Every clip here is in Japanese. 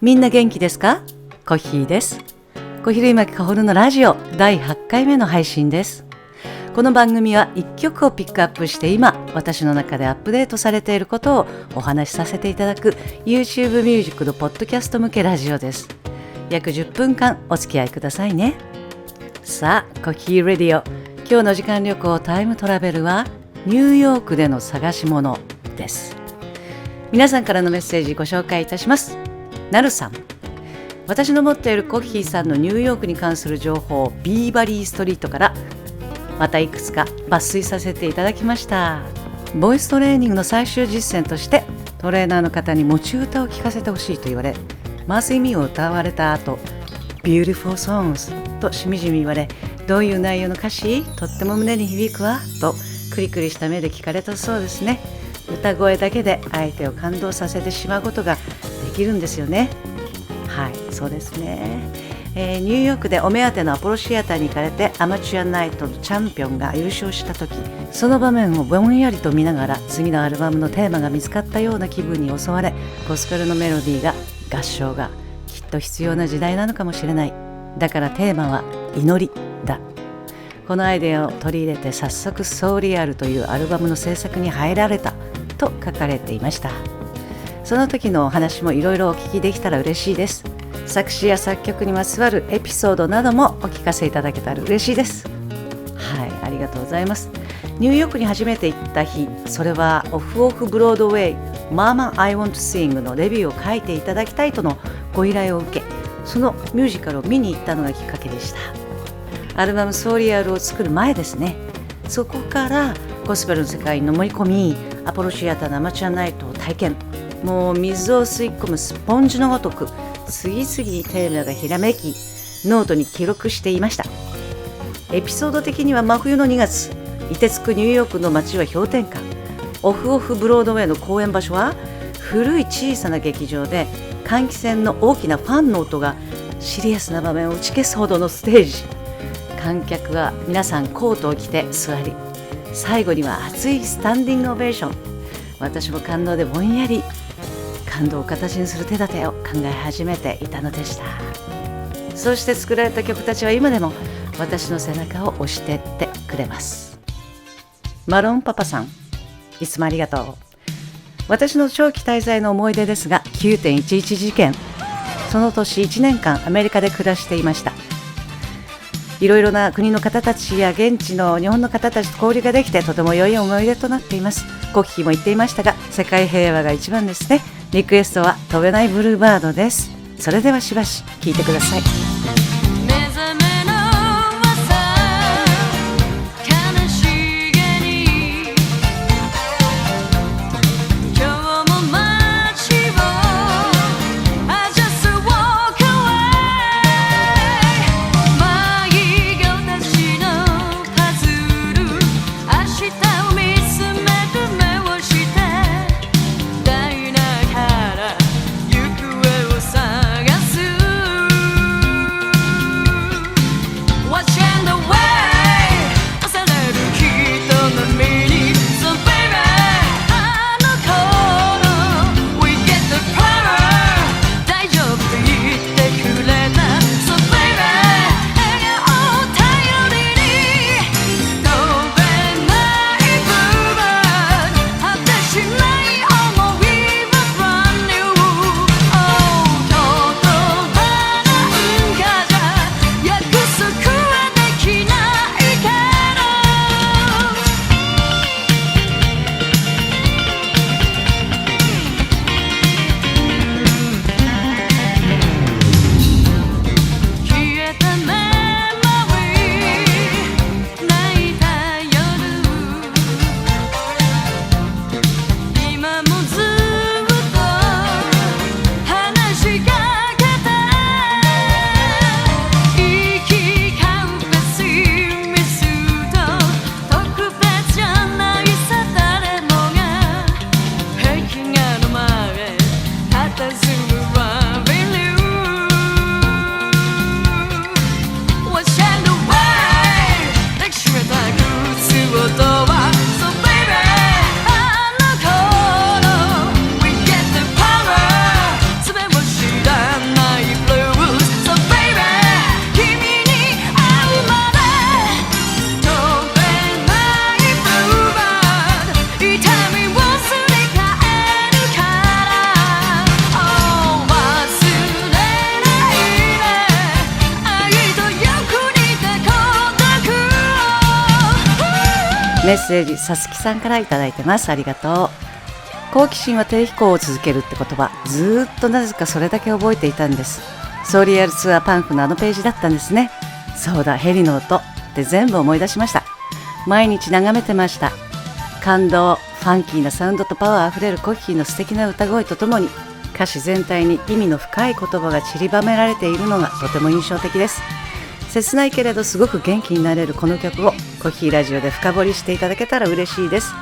みんな元気ですか？コッヒーです。小比類巻かほるのラジオ第8回目の配信です。この番組は1曲をピックアップして今私の中でアップデートされていることをお話しさせていただく YouTube ミュージックのポッドキャスト向けラジオです。約10分間お付き合いくださいね。さあ、コッヒーレディオ、今日の時間旅行タイムトラベルはニューヨークでの探し物です。皆さんからのメッセージご紹介いたします。なるさん、私の持っているコッヒーさんのニューヨークに関する情報ビーバリーストリートからまたいくつか抜粋させていただきました。ボイストレーニングの最終実践としてトレーナーの方に持ち歌を聴かせてほしいと言われ、マース・イミを歌われた後 Beautiful Songs としみじみ言われ、どういう内容の歌詞？とっても胸に響くわとクリクリした目で聞かれたそうですね。歌声だけで相手を感動させてしまうことができるんですよね。はい、そうですね。ニューヨークでお目当てのアポロシアターに行かれてアマチュアナイトのチャンピオンが優勝した時、その場面をぼんやりと見ながら次のアルバムのテーマが見つかったような気分に襲われ、ゴスペルのメロディーが合唱がきっと必要な時代なのかもしれない。だからテーマは祈りだ。このアイデアを取り入れて早速ソーリアルというアルバムの制作に入られたと書かれていました。その時のお話もいろいろお聞きできたら嬉しいです。作詞や作曲にまつわるエピソードなどもお聞かせいただけたら嬉しいです。はい、ありがとうございます。ニューヨークに初めて行った日、それはオフオフブロードウェイ Mama I Want to Sing のレビューを書いていただきたいとのご依頼を受け、そのミュージカルを見に行ったのがきっかけでした。アルバムソーリアルを作る前ですね。そこからゴスペルの世界にのめり込み、アポロシアターのアマチュアナイトを体験。もう水を吸い込むスポンジのごとく次々にテーマがひらめき、ノートに記録していました。エピソード的には真冬の2月、凍てつくニューヨークの街は氷点下。オフオフブロードウェイの公演場所は古い小さな劇場で、換気扇の大きなファンの音がシリアスな場面を打ち消すほどのステージ。観客は皆さんコートを着て座り、最後には熱いスタンディングオベーション。私も感動でぼんやり感動を形にする手立てを考え始めていたのでした。そして作られた曲たちは今でも私の背中を押してってくれます。マロンパパさん、いつもありがとう。私の長期滞在の思い出ですが 9.11 事件、その年1年間アメリカで暮らしていました。いろいろな国の方たちや現地の日本の方たちと交流ができてとても良い思い出となっています。コッヒーも言っていましたが、世界平和が一番ですね。リクエストは飛べないブルーバードです。それではしばし聴いてください。メッセージさつきさんからいただいてます。ありがとう。好奇心は低飛行を続けるって言葉、ずっとなぜかそれだけ覚えていたんです。ソーリアルツアーパンフのあのページだったんですね。そうだ、ヘリの音って全部思い出しました。毎日眺めてました。感動、ファンキーなサウンドとパワーあふれるコッヒーの素敵な歌声とともに、歌詞全体に意味の深い言葉が散りばめられているのがとても印象的です。切ないけれどすごく元気になれるこの曲をコッヒーラジオで深掘りしていただけたら嬉しいです。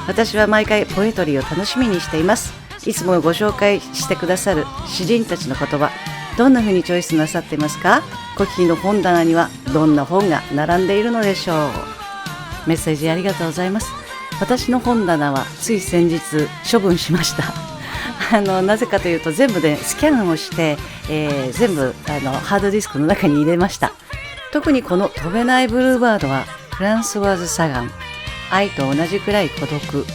私は毎回ポエトリーを楽しみにしています。いつもご紹介してくださる詩人たちの言葉、どんな風にチョイスなさっていますか？コッヒーの本棚にはどんな本が並んでいるのでしょう。メッセージありがとうございます。私の本棚はつい先日処分しました。なぜかというと全部でスキャンをして、全部ハードディスクの中に入れました。特にこの飛べないブルーバードはフランソワーズ・サガン、愛と同じくらい孤独、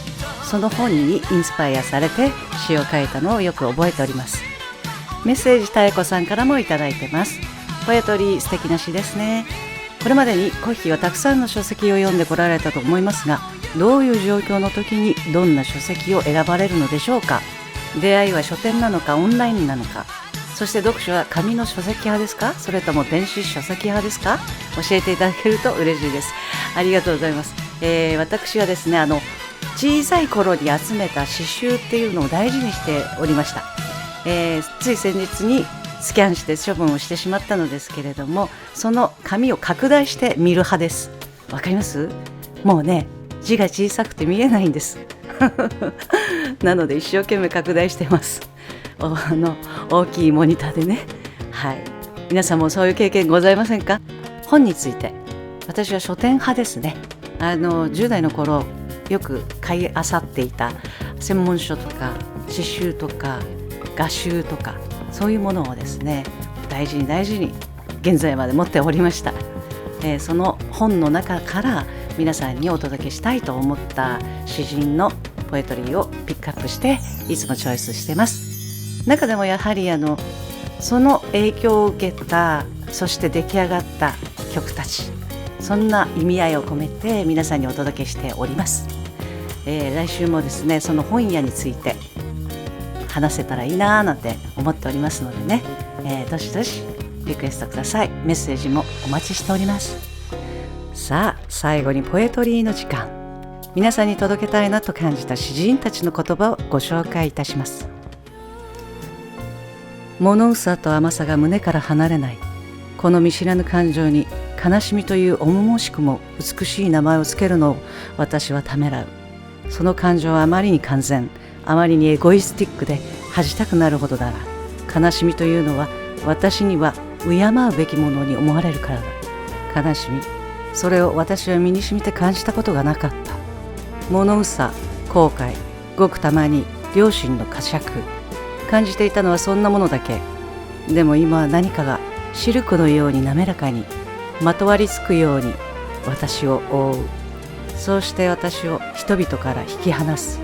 その本にインスパイアされて詩を書いたのをよく覚えております。メッセージたえこさんからもいただいてます。ポエトリー素敵な詩ですね。これまでにコッヒーはたくさんの書籍を読んでこられたと思いますが、どういう状況の時にどんな書籍を選ばれるのでしょうか？出会いは書店なのかオンラインなのか、そして読書は紙の書籍派ですか、それとも電子書籍派ですか？教えていただけると嬉しいです。ありがとうございます。私はですね、小さい頃に集めた詩集っていうのを大事にしておりました。つい先日にスキャンして処分をしてしまったのですけれども、その紙を拡大して見る派です。わかります？もうね、字が小さくて見えないんですなので一生懸命拡大してます。大きいモニターでね。はい。皆さんもそういう経験ございませんか？本について、私は書店派ですね。10代の頃よく買い漁っていた専門書とか詩集とか画集とか、そういうものをですね、大事に現在まで持っておりました。その本の中から皆さんにお届けしたいと思った詩人のポエトリーをピックアップしていつもチョイスしてます。中でもやはりその影響を受けた、そして出来上がった曲たち、そんな意味合いを込めて皆さんにお届けしております。来週もですね、その本屋について話せたらいいなーなんて思っておりますのでね、どしどしリクエストください。メッセージもお待ちしております。さあ、最後にポエトリーの時間。皆さんに届けたいなと感じた詩人たちの言葉をご紹介いたします。物憂と甘さが胸から離れない、この見知らぬ感情に悲しみという重々しくも美しい名前をつけるのを私はためらう。その感情はあまりに完全、あまりにエゴイスティックで恥じたくなるほどだが、悲しみというのは私には敬うべきものに思われるからだ。悲しみ、それを私は身に染みて感じたことがなかった。物憂、後悔、ごくたまに良心の呵責、感じていたのはそんなものだけ。でも今は何かがシルクのように滑らかにまとわりつくように私を覆う。そうして私を人々から引き離す。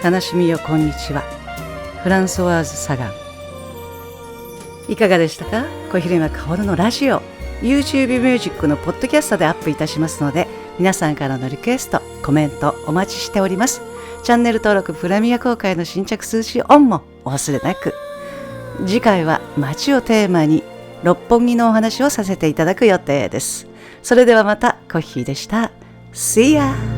悲しみよこんにちは。フランソワーズ・サガン。いかがでしたか？小比類巻かほるのラジオ、 YouTube ミュージックのポッドキャストでアップいたしますので、皆さんからのリクエスト、コメントお待ちしております。チャンネル登録、プレミア公開の新着通知オンもお忘れなく。次回は街をテーマに六本木のお話をさせていただく予定です。それではまた、コッヒーでした。See ya!